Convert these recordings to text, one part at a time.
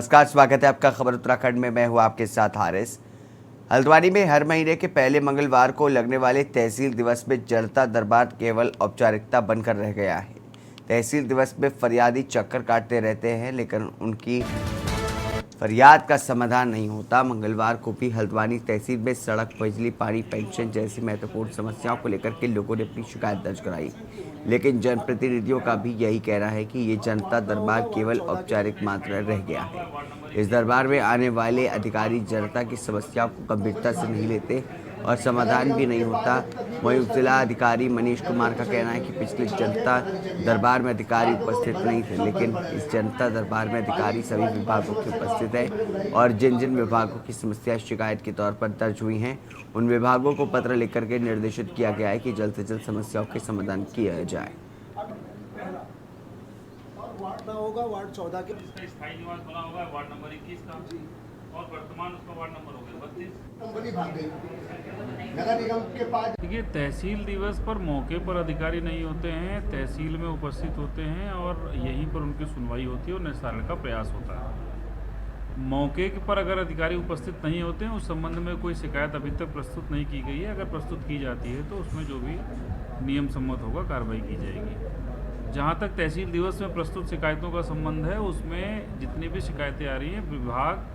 नमस्कार, स्वागत है आपका खबर उत्तराखंड में। मैं हूं आपके साथ हारिस। हल्द्वानी में हर महीने के पहले मंगलवार को लगने वाले तहसील दिवस में जनता दरबार केवल औपचारिकता बनकर रह गया है। तहसील दिवस में फरियादी चक्कर काटते रहते हैं, लेकिन उनकी फरियाद का समाधान नहीं होता। मंगलवार को भी हल्द्वानी तहसील में सड़क, बिजली, पानी, पेंशन जैसी महत्वपूर्ण समस्याओं को लेकर के लोगों ने अपनी शिकायत दर्ज कराई, लेकिन जनप्रतिनिधियों का भी यही कहना है कि ये जनता दरबार केवल औपचारिक मात्र रह गया है। इस दरबार में आने वाले अधिकारी जनता की समस्याओं को गंभीरता से नहीं लेते और समाधान भी नहीं होता। वहीं जिला अधिकारी मनीष कुमार का कहना है कि पिछले जनता दरबार में अधिकारी उपस्थित नहीं थे, लेकिन इस जनता दरबार में अधिकारी सभी विभागों के उपस्थित हैं और जिन जिन विभागों की समस्या शिकायत के तौर पर दर्ज हुई हैं, उन विभागों को पत्र लिखकर के निर्देशित किया गया है कि जल्द से जल्द समस्याओं के समाधान किया जाए। होगा वार्ड 14 के स्थायी निवास बना होगा वार्ड नंबर 21 का और वर्तमान उसका वार्ड नंबर हो गया 32। कंपनी भाग गई नगर निगम के पास। देखिए, तहसील दिवस पर मौके पर अधिकारी नहीं होते हैं, तहसील में उपस्थित होते हैं और यहीं पर उनकी सुनवाई होती है और निस्तारण का प्रयास होता है। मौके पर अगर अधिकारी उपस्थित नहीं होते हैं, उस संबंध में कोई शिकायत अभी तक प्रस्तुत नहीं की गई है। अगर प्रस्तुत की जाती है तो उसमें जो भी नियम सम्मत होगा कार्रवाई की जाएगी। जहाँ तक तहसील दिवस में प्रस्तुत शिकायतों का संबंध है, उसमें जितनी भी शिकायतें आ रही हैं, विभाग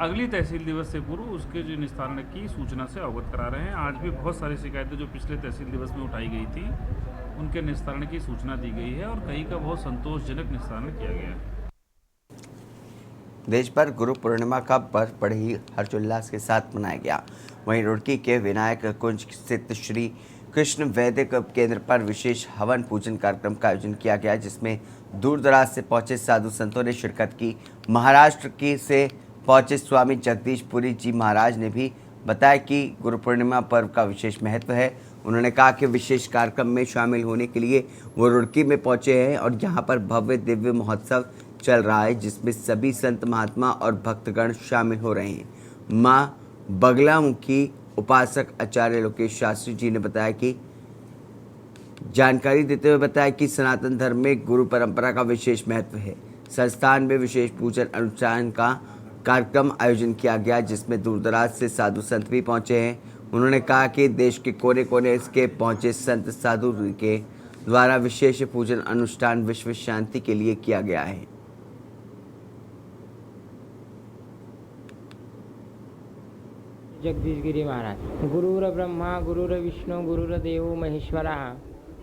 अगली तहसील दिवस से पूर्व उसके जो निस्तारण की सूचना से अवगत करा रहे हैं। आज भी बहुत सारी शिकायतें जो पिछले तहसील दिवस में उठाई गई थी, उनके निस्तारण की सूचना दी गई है और कई का बहुत संतोषजनक निस्तारण किया गया है। देश भर गुरु पूर्णिमा का पर्व बड़े ही हर्षोल्लास के साथ मनाया गया। वहीं रुड़की के विनायक कुंज स्थित श्री कृष्ण वैदिक केंद्र पर विशेष हवन पूजन कार्यक्रम का आयोजन किया गया, जिसमें दूर दराज से पहुंचे साधु संतों ने शिरकत की। महाराष्ट्र की से पहुंचे स्वामी जगदीश पुरी जी महाराज ने भी बताया कि गुरु पूर्णिमा पर्व का विशेष महत्व है। उन्होंने कहा कि विशेष कार्यक्रम में शामिल होने के लिए वो रुड़की में पहुंचे हैं और यहाँ पर भव्य दिव्य महोत्सव चल रहा है, जिसमें सभी संत महात्मा और भक्तगण शामिल हो रहे हैं। माँ बगलामुखी उपासक आचार्य लोकेश शास्त्री जी ने बताया कि जानकारी देते हुए बताया कि सनातन धर्म में गुरु परंपरा का विशेष महत्व है। संस्थान में विशेष पूजन अनुष्ठान का कार्यक्रम आयोजन किया गया, जिसमें दूर दराज से साधु संत भी पहुंचे हैं। उन्होंने कहा कि देश के कोने कोने के पहुंचे संत साधु के द्वारा विशेष पूजन अनुष्ठान विश्व शांति के लिए किया गया है। जगदीश गिरी महाराज। गुरुर ब्रह्मा गुरुर विष्णू गुरुर देवो महेश्वरा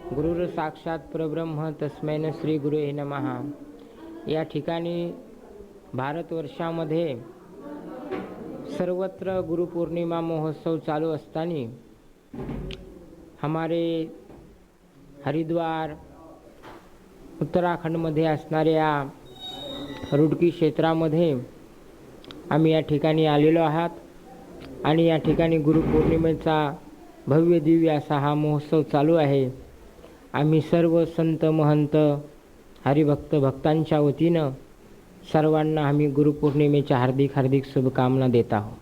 गुरुर साक्षात परब्रह्म तस्मै श्री गुरुवे नमः। या ठिकाणी भारतवर्षामध्ये सर्वत्र गुरुपौर्णिमा महोत्सव चालू असताना हमारे हरिद्वार उत्तराखंडमध्ये असणाऱ्या रुड़की क्षेत्रामध्ये आम्ही या ठिकाणी आलेलो आहात आणि या ठिकाणी गुरुपौर्णिमेचा भव्य दिव्य असा हा महोत्सव चालू आहे। आम्ही सर्व संत महंत हरिभक्त भक्तांच्या वतीनं सर्वांना आम्ही गुरुपौर्णिमेच्या हार्दिक हार्दिक शुभकामना देत आहोत।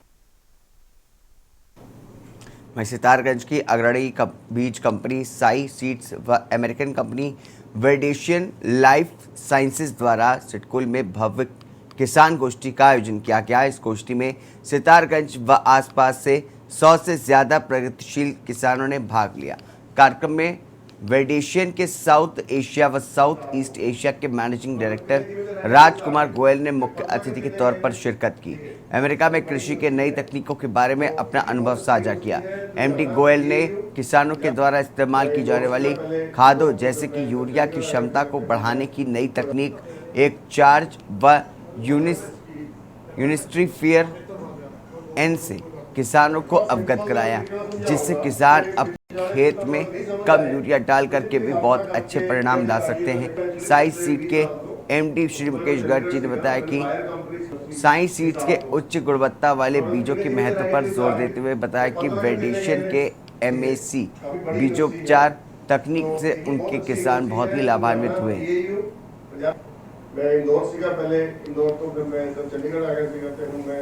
वहीं सितारगंज की अग्रणी बीज कंपनी साई सीड्स व अमेरिकन कंपनी वेडेशियन लाइफ साइंसेज द्वारा सिडकुल में भव्य किसान गोष्ठी का आयोजन किया गया। इस गोष्ठी में सितारगंज व आसपास से 100 से ज़्यादा प्रगतिशील किसानों ने भाग लिया। कार्यक्रम में वेडेशियन के साउथ एशिया व साउथ ईस्ट एशिया के मैनेजिंग डायरेक्टर राजकुमार गोयल ने मुख्य अतिथि के तौर पर शिरकत की। अमेरिका में कृषि के नई तकनीकों के बारे में अपना अनुभव साझा किया। एमडी गोयल ने किसानों के द्वारा इस्तेमाल की जाने वाली खादों जैसे कि यूरिया की क्षमता को बढ़ाने की नई तकनीक, एक चार्ज व यूनिस्ट्रीफियर एन से किसानों को अवगत कराया, जिससे किसान अपने खेत में कम यूरिया डाल करके भी बहुत अच्छे परिणाम ला सकते हैं। साई सीड के एमडी श्री मुकेश गर्ग जी ने बताया कि साई सीड्स के उच्च गुणवत्ता वाले बीजों के महत्व पर जोर देते हुए बताया कि वेडेशियन के एमएसी बीजोपचार तकनीक से उनके किसान बहुत ही लाभान्वित हुए। मैं इंदौर सीखा पहले, इंदौर तो फिर मैं जब चंडीगढ़ आ गया सीखा, फिर मैं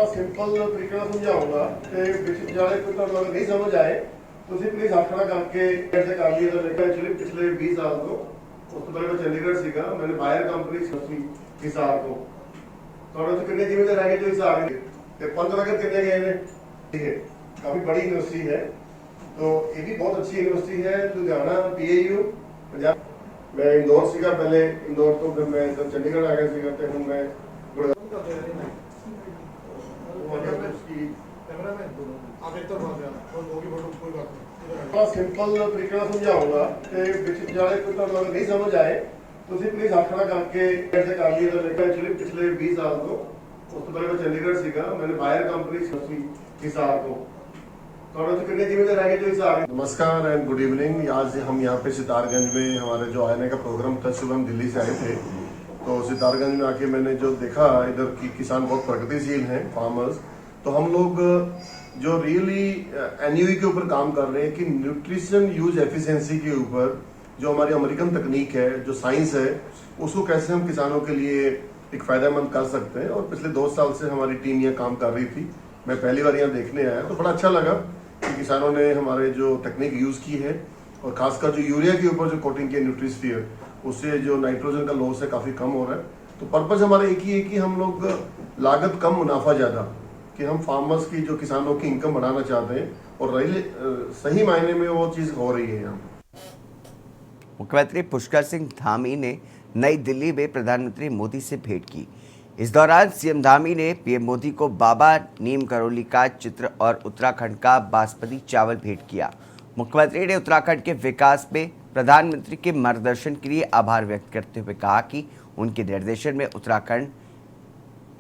सिंपल तरीका समझाऊंगा कि जाने को तो अगर नहीं समझ आए ਤੁਸੀਂ ਪਲੀਜ਼ ਆਖਣਾ ਕਰਕੇ ਐਸੇ ਕਰ ਲਈ ਤਾਂ ਮੈਂ ਐਕਚੁਅਲੀ ਪਿਛਲੇ 20 ਸਾਲ ਤੋਂ ਉਸ ਤੋਂ ਪਹਿਲਾਂ ਮੈਂ ਚੰਡੀਗੜ੍ਹ ਸੀਗਾ मैंने बायर कंपनी ਸੀ ਹਿਸਾਰ ਤੋਂ ਤੁਹਾਡੇ ਤੋਂ ਕਿੰਨੇ ਜ਼ਿਮੀਂਦਾਰ ਹੈਗੇ ਜੋ ਹਿਸਾਰ ਦੇ ਤੇ 15 ਨਗਰ ਕਿੰਨੇ ਗਏ ਨੇ ठीक है काफी बड़ी यूनिवर्सिटी है तो ये भी बहुत अच्छी यूनिवर्सिटी है लुधियाना PAU पंजाब मैं इंदौर सीगा पहले इंदौर तो फिर मैं जब चंडीगढ़ आ गया सीगा तो फिर मैं सिंपल तरीके समझाऊंगा जाने को तो नहीं समझ आए ਤੁਸੀਂ ਪਲੀਜ਼ ਆਖਣਾ ਕਰਕੇ ਐਸੇ ਕਰ ਲਈ ਤਾਂ ਮੈਂ ਐਕਚੁਅਲੀ ਪਿਛਲੇ 20 ਸਾਲ ਤੋਂ ਉਸ ਤੋਂ ਪਹਿਲਾਂ ਮੈਂ ਚੰਡੀਗੜ੍ਹ ਸੀਗਾ मैंने बायर कंपनी ਸੀ हिसार को थोड़ा तो कितने जिम्मेदार रहेंगे जो हिसार। नमस्कार एंड गुड इवनिंग। आज हम यहाँ पे सितारगंज में हमारे जो आने का प्रोग्राम था, सुबह हम दिल्ली से आए थे तो सितारगंज में आके मैंने जो देखा इधर की किसान बहुत प्रगतिशील हैं फार्मर्स। तो हम लोग जो रियली एनयूई के ऊपर काम कर रहे हैं कि न्यूट्रिशन यूज एफिशिएंसी के ऊपर जो हमारी अमेरिकन तकनीक है, जो साइंस है, उसको कैसे हम किसानों के लिए एक फायदेमंद कर सकते हैं। और पिछले 2 साल से हमारी टीम यहाँ काम कर रही थी। मैं पहली बार यहाँ देखने आया तो बड़ा अच्छा लगा कि किसानों ने हमारे जो टेक्निक यूज़ की है और खासकर जो यूरिया के ऊपर जो कोटिंग की न्यूट्रिस्फियर, उससे जो नाइट्रोजन का लॉस है काफ़ी कम हो रहा है। तो पर्पज़ हमारा एक ही है कि हम लोग लागत कम मुनाफा ज़्यादा, कि हम फार्मर्स की जो किसानों की इनकम बढ़ाना चाहते हैं और सही मायने में वो चीज़ हो रही है यहाँ। मुख्यमंत्री पुष्कर सिंह धामी ने नई दिल्ली में प्रधानमंत्री मोदी से भेंट की। इस दौरान सीएम धामी ने पीएम मोदी को बाबा नीम करोली का चित्र और उत्तराखंड का बासमती चावल भेंट किया। मुख्यमंत्री ने उत्तराखंड के विकास में प्रधानमंत्री के मार्गदर्शन के लिए आभार व्यक्त करते हुए कहा कि उनके निर्देशन में Uttarakhand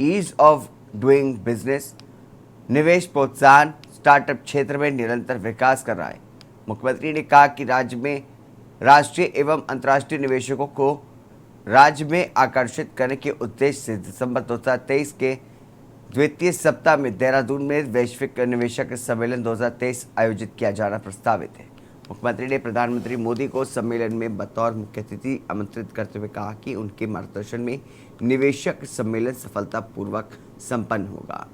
ease of doing business, निवेश प्रोत्साहन, स्टार्टअप क्षेत्र में निरंतर विकास कर रहा है। मुख्यमंत्री ने कहा कि राज्य में राष्ट्रीय एवं अंतर्राष्ट्रीय निवेशकों को राज्य में आकर्षित करने के उद्देश्य से दिसंबर 2023 के द्वितीय सप्ताह में देहरादून में वैश्विक निवेशक सम्मेलन 2023 आयोजित किया जाना प्रस्तावित है। मुख्यमंत्री ने प्रधानमंत्री मोदी को सम्मेलन में बतौर मुख्य अतिथि आमंत्रित करते हुए कहा कि उनके मार्गदर्शन में निवेशक सम्मेलन सफलतापूर्वक संपन्न होगा।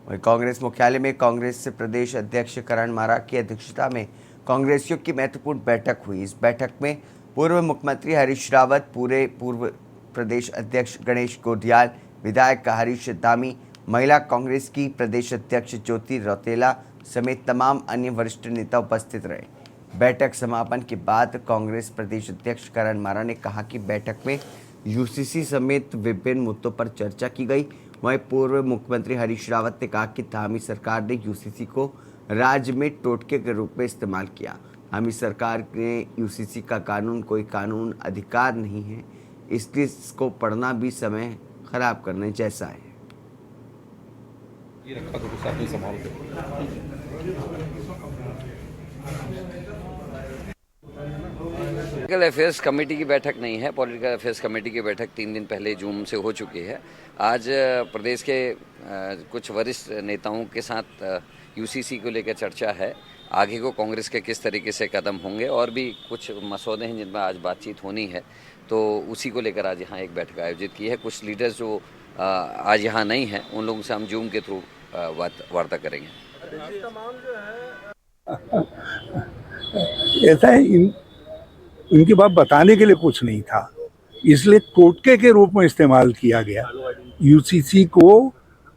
वहीं कांग्रेस मुख्यालय में कांग्रेस प्रदेश अध्यक्ष करण मारा की अध्यक्षता में कांग्रेसियों की महत्वपूर्ण बैठक हुई। इस बैठक में पूर्व मुख्यमंत्री हरीश रावत, पूर्व प्रदेश अध्यक्ष गणेश गोडियाल, विधायक हरीश धामी, महिला कांग्रेस की प्रदेश अध्यक्ष ज्योति रौतेला समेत तमाम अन्य वरिष्ठ नेता उपस्थित रहे। बैठक समापन के बाद कांग्रेस प्रदेश अध्यक्ष करण मारा ने कहा कि बैठक में यूसीसी समेत विभिन्न मुद्दों पर चर्चा की गई। वहीं पूर्व मुख्यमंत्री हरीश रावत ने कहा कि धामी सरकार ने यूसीसी को राज्य में टोटके के रूप में इस्तेमाल किया। धामी सरकार ने यूसीसी का कानून कोई कानून अधिकार नहीं है, इसलिए इसको पढ़ना भी समय खराब करने जैसा है। पॉलिटिकल अफेयर्स कमेटी की बैठक नहीं है। पॉलिटिकल अफेयर्स कमेटी की बैठक 3 दिन पहले जून से हो चुकी है। आज प्रदेश के कुछ वरिष्ठ नेताओं के साथ यूसीसी को लेकर चर्चा है। आगे को कांग्रेस के किस तरीके से कदम होंगे और भी कुछ मसौदे हैं जिनमें आज बातचीत होनी है, तो उसी को लेकर आज यहाँ एक बैठक आयोजित की है। कुछ लीडर्स जो आज यहाँ नहीं हैं उन लोगों से हम जूम के थ्रू वार्ता करेंगे। ऐसा है, इनकी बात बताने के लिए कुछ नहीं था, इसलिए टोटके के रूप में इस्तेमाल किया गया। यूसीसी को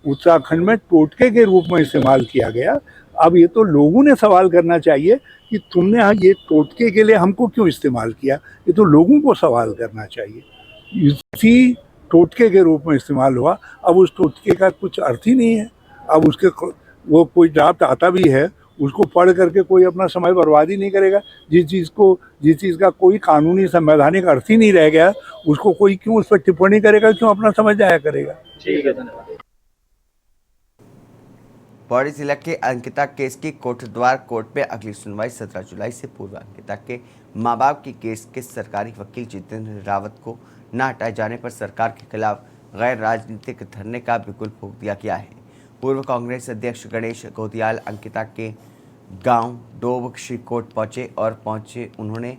उत्तराखंड में टोटके के रूप में इस्तेमाल किया गया। अब ये तो लोगों ने सवाल करना चाहिए कि तुमने ये टोटके के लिए हमको क्यों इस्तेमाल किया, ये तो लोगों को सवाल करना चाहिए। यूसीसी टोटके के रूप में इस्तेमाल हुआ, अब उस टोटके का कुछ अर्थ ही नहीं है। अब उसके वो कोई ड्राफ्ट आता भी है, उसको पढ़ करके कोई अपना समय बर्बाद ही नहीं करेगा। जिस चीज़ का कोई कानूनी संवैधानिक अर्थ ही नहीं रह गया, उसको कोई क्यों उस पर टिप्पणी करेगा, क्यों अपना समय जाया करेगा। ठीक है, धन्यवाद। पौड़ी जिला के अंकिता केस की कोटद्वार कोर्ट में अगली सुनवाई 17 जुलाई से पूर्व अंकिता के मां बाप की केस के सरकारी वकील जितेंद्र रावत को न हटाए जाने पर सरकार के खिलाफ गैर राजनीतिक धरने का बिगुल फूंक दिया गया है। पूर्व कांग्रेस अध्यक्ष गणेश गोतियाल अंकिता के गांव डोब श्रीकोट पहुंचे। उन्होंने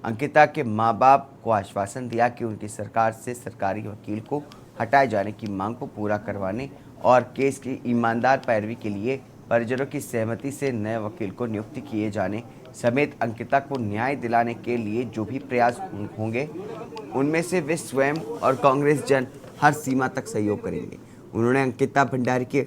अंकिता के मां बाप को आश्वासन दिया कि उनकी सरकार से सरकारी वकील को हटाए जाने की मांग को पूरा करवाने और केस की ईमानदार पैरवी के लिए परिजनों की सहमति से नए वकील को नियुक्त किए जाने समेत अंकिता को न्याय दिलाने के लिए जो भी प्रयास होंगे उनमें से वे स्वयं और कांग्रेस जन हर सीमा तक सहयोग करेंगे। उन्होंने अंकिता भंडारी के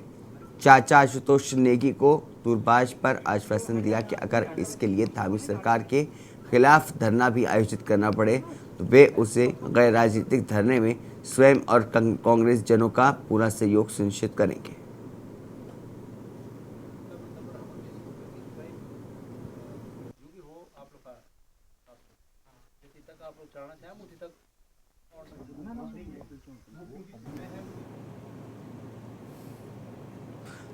चाचा आशुतोष नेगी को दूरभाष पर आश्वासन दिया कि अगर इसके लिए धार्मिक सरकार के खिलाफ धरना भी आयोजित करना पड़े तो वे उसे गैर राजनीतिक धरने में स्वयं और कांग्रेस जनों का पूरा सहयोग सुनिश्चित करेंगे।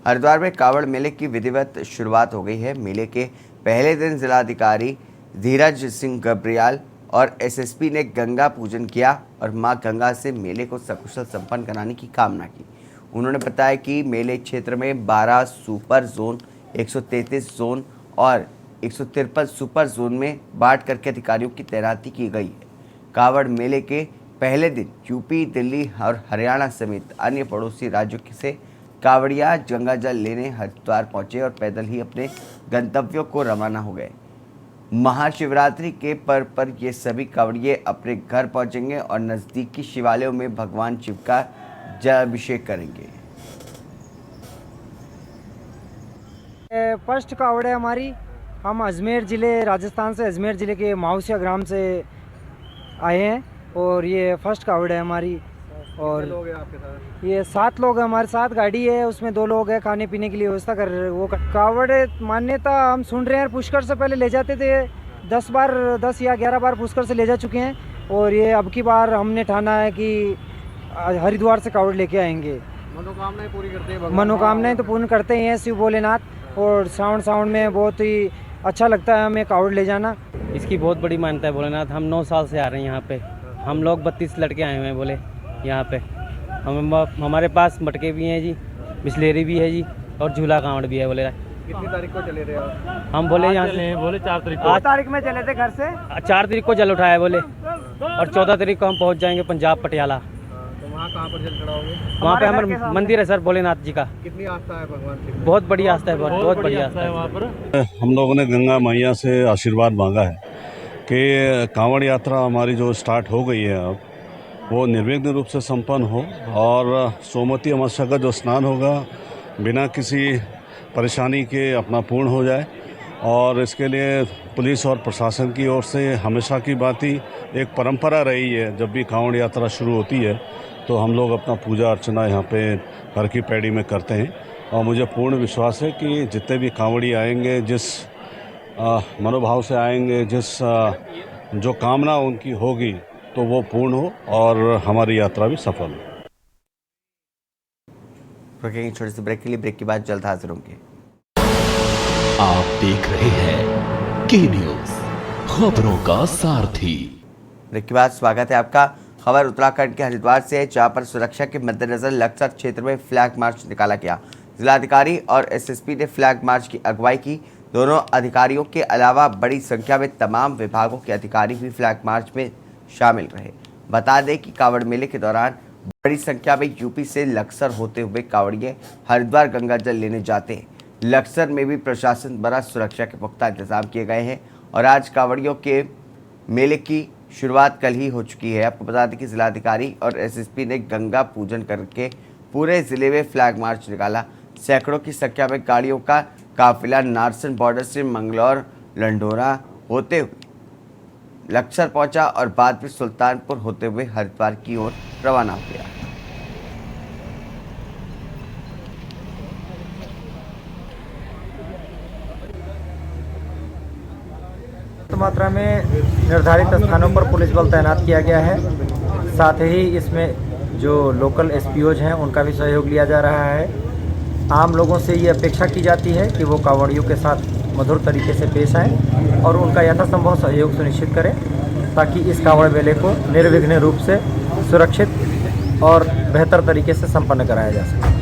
हरिद्वार में कावड़ मेले की विधिवत शुरुआत हो गई है। मेले के पहले दिन जिलाधिकारी धीरज सिंह गब्रियाल और एसएसपी ने गंगा पूजन किया और मां गंगा से मेले को सकुशल संपन्न कराने की कामना की। उन्होंने बताया कि मेले क्षेत्र में 12 सुपर जोन, 133 जोन और 153 सुपर जोन में बांट करके अधिकारियों की तैनाती की गई है। कावड़ मेले के पहले दिन यूपी, दिल्ली और हरियाणा समेत अन्य पड़ोसी राज्यों से कावड़िया गंगा जल लेने हरिद्वार पहुंचे और पैदल ही अपने गंतव्यों को रवाना हो गए। महाशिवरात्रि के पर्व पर ये सभी कावड़िए अपने घर पहुंचेंगे और नजदीकी शिवालयों में भगवान शिव का जलाभिषेक करेंगे। फर्स्ट कावड़ है हमारी। हम अजमेर ज़िले, राजस्थान से अजमेर ज़िले के माउसिया ग्राम से आए हैं और ये फर्स्ट कावड़ है हमारी। और लोग हैं आपके साथ? ये 7 लोग हैं हमारे साथ। गाड़ी है, उसमें 2 लोग हैं, खाने पीने की लिए व्यवस्था कर रहे हैं। वो कावड़ मान्यता हम सुन रहे हैं, पुष्कर से पहले ले जाते थे 10 या 11 बार पुष्कर से ले जा चुके हैं और ये अब की बार हमने ठाना है कि हरिद्वार से कावड़ लेके आएंगे। मनोकामनाएं पूरी करते हैं? मनोकामनाएं तो पूर्ण करते ही हैं शिव भोलेनाथ। और सावन में बहुत ही अच्छा लगता है हमें कावड़ ले जाना। इसकी बहुत बड़ी मान्यता है भोलेनाथ। हम 9 साल से आ रहे हैं यहाँ पे। हम लोग 32 लड़के आए हुए हैं बोले यहाँ पे। हमारे पास मटके भी हैं जी, बिस्लेरी भी है जी और झूला कांवड़ भी है बोले। कितनी तारीख को चले रहे हो? हम बोले यहाँ से बोले 4 तारीख को। 8 तारीख में चले थे घर से। 4 तारीख को जल उठाया बोले और 14 तारीख को हम पहुँच जाएंगे पंजाब पटियाला। तो वहाँ कहाँ पर जल चढ़ाओगे? वहाँ पे हमारे मंदिर है सर भोलेनाथ जी का। कितनी आस्था है भगवान की? बहुत बड़ी आस्था है, बहुत बड़ी आस्था है वहाँ पर। हम लोगों ने गंगा मैया से आशीर्वाद मांगा है कि कांवड़ यात्रा हमारी जो स्टार्ट हो गई है अब वो निर्विघ्न रूप से संपन्न हो और सोमवती अमावस्या का जो स्नान होगा बिना किसी परेशानी के अपना पूर्ण हो जाए। और इसके लिए पुलिस और प्रशासन की ओर से हमेशा की बात ही एक परंपरा रही है, जब भी कांवड़ यात्रा शुरू होती है तो हम लोग अपना पूजा अर्चना यहाँ पे घर की पैड़ी में करते हैं। और मुझे पूर्ण विश्वास है कि जितने भी कांवड़ी आएंगे, जिस मनोभाव से आएंगे, जिस जो कामना उनकी होगी तो वो पूर्ण हो और हमारी यात्रा भी सफल हो। छोटे से ब्रेक के लिए, ब्रेक के बाद जल्द हाजिर होंगे। आप देख रहे हैं के न्यूज, खबरों का सारथी। ब्रेक के बाद स्वागत है आपका। खबर उत्तराखंड के हरिद्वार से है, जहां पर सुरक्षा के मद्देनजर लक्सर क्षेत्र में फ्लैग मार्च निकाला गया। जिलाधिकारी और एसएसपी ने फ्लैग मार्च की अगुवाई की। दोनों अधिकारियों के अलावा बड़ी संख्या में तमाम विभागों के अधिकारी भी फ्लैग मार्च में शामिल रहे। बता दें कि कावड़ मेले के दौरान बड़ी संख्या में यूपी से लक्सर होते हुए कावड़िए हरिद्वार गंगा जल लेने जाते हैं। लक्सर में भी प्रशासन द्वारा सुरक्षा के पुख्ता इंतजाम किए गए हैं और आज कावड़ियों के मेले की शुरुआत कल ही हो चुकी है। आपको बता दें कि जिलाधिकारी और एसएसपी ने गंगा पूजन करके पूरे जिले में फ्लैग मार्च निकाला। सैकड़ों की संख्या में गाड़ियों का काफिला नारसन बॉर्डर से मंगलौर लंडोरा होते हुए लक्सर पहुंचा और बाद में सुल्तानपुर होते हुए हरिद्वार की ओर रवाना हो गया। मात्रा में निर्धारित स्थानों पर पुलिस बल तैनात किया गया है। साथ ही इसमें जो लोकल एसपीओज हैं उनका भी सहयोग लिया जा रहा है। आम लोगों से ये अपेक्षा की जाती है कि वो कांवड़ियों के साथ मधुर तरीके से पेश आएँ और उनका यथासंभव सहयोग सुनिश्चित करें ताकि इस कांवड़ मेले को निर्विघ्न रूप से सुरक्षित और बेहतर तरीके से संपन्न कराया जा सके।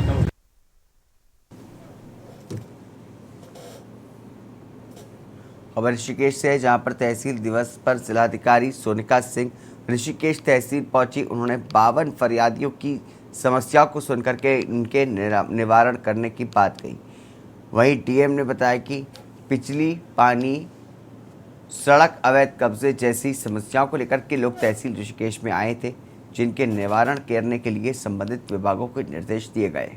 खबर ऋषिकेश से है, जहां पर तहसील दिवस पर जिलाधिकारी सोनिका सिंह ऋषिकेश तहसील पहुंची। उन्होंने 52 फरियादियों की समस्याओं को सुनकर के उनके निवारण करने की बात कही। वहीं डीएम ने बताया कि बिजली, पानी, सड़क, अवैध कब्जे जैसी समस्याओं को लेकर के लोग तहसील ऋषिकेश में आए थे, जिनके निवारण करने के लिए संबंधित विभागों को निर्देश दिए गए।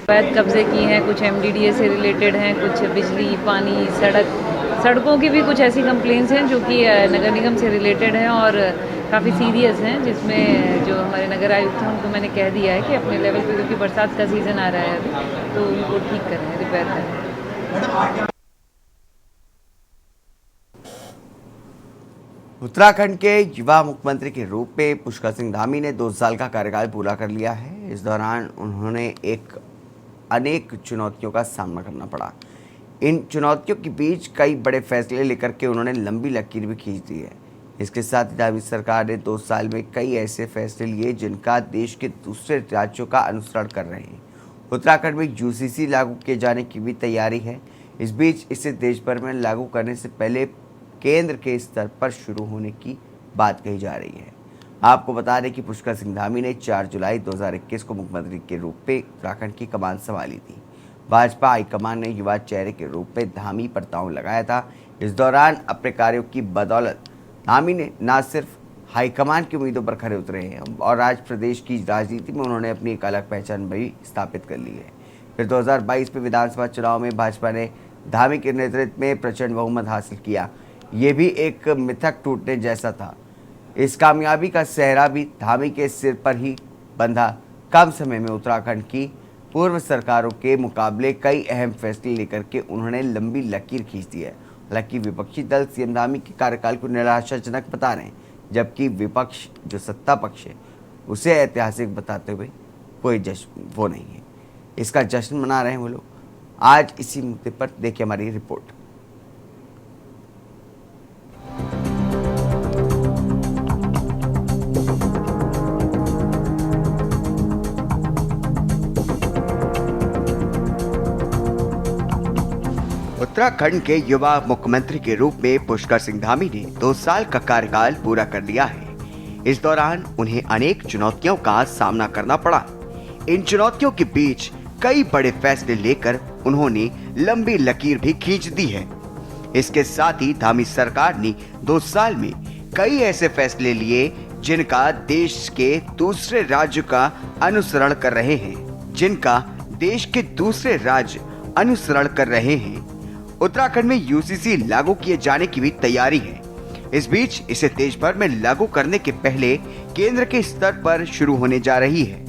अवैध कब्जे की हैं, कुछ एमडीडीए से रिलेटेड हैं, कुछ बिजली, पानी, सड़कों की भी कुछ ऐसी कंप्लेंट्स हैं जो कि नगर निगम से रिलेटेड हैं और काफ़ी सीरियस हैं, जिसमें जो हमारे नगर आयुक्त हैं उनको मैंने कह दिया है कि अपने लेवल पे, क्योंकि बरसात का सीज़न आ रहा है अभी, तो उनको ठीक करें, रिपेयर करें। उत्तराखंड के युवा मुख्यमंत्री के रूप में पुष्कर सिंह धामी ने 2 साल का कार्यकाल पूरा कर लिया है। इस दौरान उन्होंने अनेक चुनौतियों का सामना करना पड़ा। इन चुनौतियों के बीच कई बड़े फैसले लेकर के उन्होंने लंबी लकीर भी खींच दी है। इसके साथ ही धामी सरकार ने 2 साल में कई ऐसे फैसले लिए जिनका देश के दूसरे राज्यों का अनुसरण कर रहे हैं। उत्तराखंड में यूसीसी लागू किए जाने की भी तैयारी है। इस बीच इसे देश भर में लागू करने से पहले केंद्र के स्तर पर शुरू होने की बात कही जा रही है। आपको बता दें कि पुष्कर सिंह धामी ने 4 जुलाई 2021 को मुख्यमंत्री के रूप में उत्तराखंड की कमान संभाली थी। भाजपा हाईकमान ने युवा चेहरे के रूप में धामी पर दांव लगाया था। इस दौरान अपने कार्यों की बदौलत धामी ने न सिर्फ हाईकमान की उम्मीदों पर खरे उतरे हैं और आज प्रदेश की राजनीति में उन्होंने अपनी एक अलग पहचान भी स्थापित कर ली है। फिर 2022 में विधानसभा चुनाव में भाजपा ने धामी के नेतृत्व में प्रचंड बहुमत हासिल किया। ये भी एक मिथक टूटने जैसा था। इस कामयाबी का सेहरा भी धामी के सिर पर ही बंधा। कम समय में उत्तराखंड की पूर्व सरकारों के मुकाबले कई अहम फैसले लेकर के उन्होंने लंबी लकीर खींच दी है। हालांकि विपक्षी दल सीएम धामी के कार्यकाल को निराशाजनक बता रहे हैं, जबकि विपक्ष जो सत्ता पक्ष है उसे ऐतिहासिक बताते हुए कोई जश्न वो नहीं है। इसका जश्न मना रहे हैं वो लोग। आज इसी मुद्दे पर देखिए हमारी रिपोर्ट। उत्तराखंड के युवा मुख्यमंत्री के रूप में पुष्कर सिंह धामी ने 2 साल का कार्यकाल पूरा कर लिया है। इस दौरान उन्हें अनेक चुनौतियों का सामना करना पड़ा। इन चुनौतियों के बीच कई बड़े फैसले लेकर उन्होंने लंबी लकीर भी खींच दी है। इसके साथ ही धामी सरकार ने 2 साल में कई ऐसे फैसले लिए जिनका देश के दूसरे राज्य का अनुसरण कर रहे हैं। उत्तराखंड में यूसीसी लागू किए जाने की भी तैयारी है। इस बीच इसे देश भर में लागू करने के पहले केंद्र के स्तर पर शुरू होने जा रही है।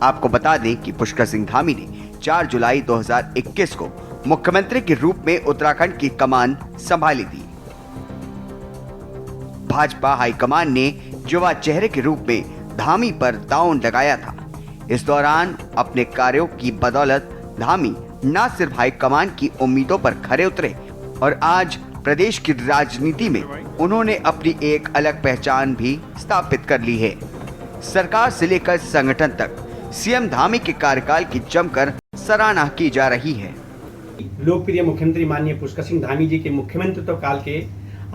आपको बता दें कि पुष्कर सिंह धामी ने 4 जुलाई 2021 को मुख्यमंत्री के रूप में उत्तराखंड की कमान संभाली थी। भाजपा हाईकमान ने युवा चेहरे के रूप में धामी पर दांव लगाया था। इस दौरान अपने कार्यों की बदौलत धामी न सिर्फ हाईकमान की उम्मीदों पर खरे उतरे और आज प्रदेश की राजनीति में उन्होंने अपनी एक अलग पहचान भी स्थापित कर ली है। सरकार से लेकर संगठन तक सीएम धामी के कार्यकाल की जमकर सराहना की जा रही है। लोकप्रिय मुख्यमंत्री माननीय पुष्कर सिंह धामी जी के मुख्यमंत्रित्व काल के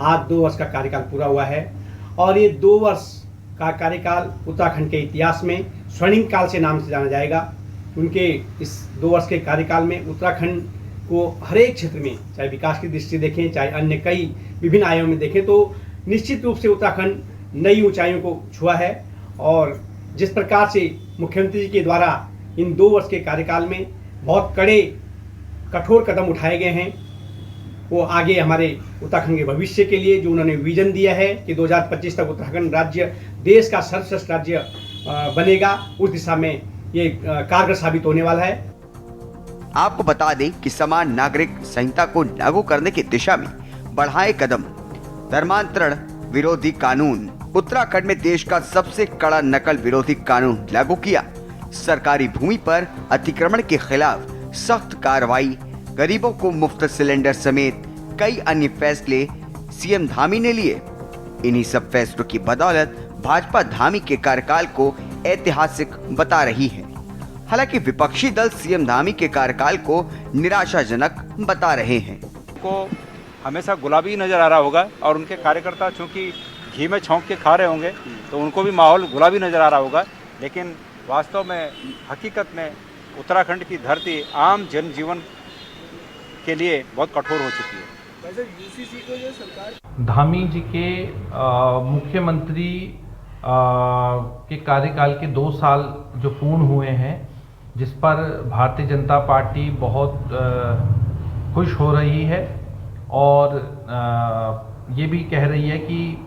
आज 2 वर्ष का कार्यकाल पूरा हुआ है और ये 2 वर्ष का कार्यकाल उत्तराखंड के इतिहास में स्वर्णिम काल से नाम से जाना जाएगा। उनके इस 2 वर्ष के कार्यकाल में उत्तराखंड को हर एक क्षेत्र में, चाहे विकास की दृष्टि देखें, चाहे अन्य कई विभिन्न आयामों में देखें, तो निश्चित रूप से उत्तराखंड नई ऊंचाइयों को छुआ है। और जिस प्रकार से मुख्यमंत्री जी के द्वारा इन 2 वर्ष के कार्यकाल में बहुत कठोर कदम उठाए गए हैं, वो आगे हमारे उत्तराखंड के भविष्य के लिए जो उन्होंने विजन दिया है कि 2025 तक उत्तराखंड राज्य देश का सर्वश्रेष्ठ राज्य बनेगा, उस दिशा में ये कारगर साबित होने वाला है। आपको बता दें कि समान नागरिक संहिता को लागू करने की दिशा में बढ़ाए कदम। धर्मांतरण विरोधी कानून। उत्तराखंड में देश का सबसे कड़ा नकल विरोधी कानून लागू किया। सरकारी भूमि पर अतिक्रमण के खिलाफ सख्त कार्रवाई। गरीबों को मुफ्त सिलेंडर समेत कई अन्य फैसले सीएम धामी ने लिए। इन्हीं सब फैसलों की बदौलत भाजपा धामी के कार्यकाल को ऐतिहासिक बता रही है। हालांकि विपक्षी दल सीएम धामी के कार्यकाल को निराशाजनक बता रहे हैं। को हमेशा गुलाबी नजर आ रहा होगा और उनके कार्यकर्ता चूंकि घी में छौंक के खा रहे होंगे तो उनको भी माहौल गुलाबी नजर आ रहा होगा, लेकिन वास्तव में हकीकत में उत्तराखंड की धरती आम जनजीवन के लिए बहुत कठोर हो चुकी है। वैसे यूसीसी को ये सरकार धामी जी के मुख्यमंत्री के कार्यकाल के 2 साल जो पूर्ण हुए हैं, जिस पर भारतीय जनता पार्टी बहुत खुश हो रही है और ये भी कह रही है कि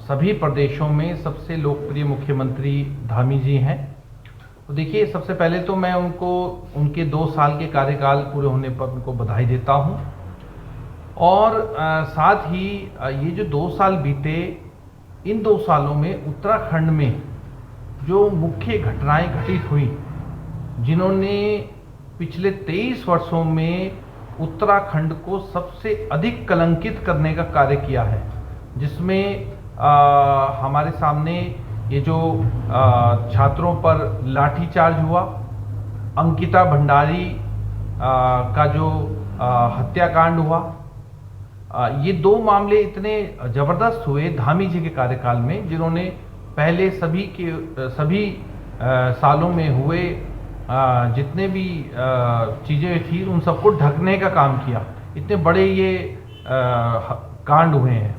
सभी प्रदेशों में सबसे लोकप्रिय मुख्यमंत्री धामी जी हैं। तो देखिए, सबसे पहले तो मैं उनको उनके 2 साल के कार्यकाल पूरे होने पर उनको बधाई देता हूं और साथ ही ये जो 2 साल बीते, इन 2 सालों में उत्तराखंड में जो मुख्य घटनाएं घटित हुई, जिन्होंने पिछले 23 वर्षों में उत्तराखंड को सबसे अधिक कलंकित करने का कार्य किया है, जिसमें हमारे सामने ये जो छात्रों पर लाठीचार्ज हुआ, अंकिता भंडारी का जो हत्याकांड हुआ, ये 2 मामले इतने जबरदस्त हुए धामी जी के कार्यकाल में, जिन्होंने पहले सभी सालों में हुए जितने भी चीज़ें थी उन सबको ढकने का काम किया। इतने बड़े ये कांड हुए हैं।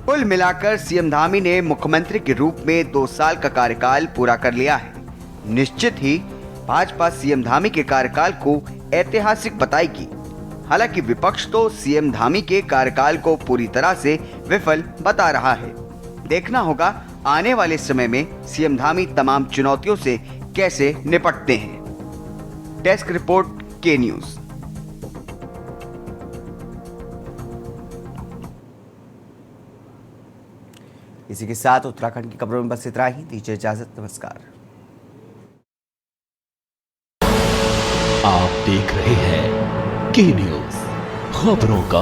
कुल मिलाकर सीएम धामी ने मुख्यमंत्री के रूप में 2 साल का कार्यकाल पूरा कर लिया है। निश्चित ही भाजपा सीएम धामी के कार्यकाल को ऐतिहासिक बताएगी। हालांकि विपक्ष तो सीएम धामी के कार्यकाल को पूरी तरह से विफल बता रहा है। देखना होगा आने वाले समय में सीएम धामी तमाम चुनौतियों से कैसे निपटते हैं। डेस्क रिपोर्ट, के न्यूज़। इसी के साथ उत्तराखंड की खबरों में बस इतना ही। दीजिए इजाजत, नमस्कार। आप देख रहे हैं के न्यूज़, खबरों का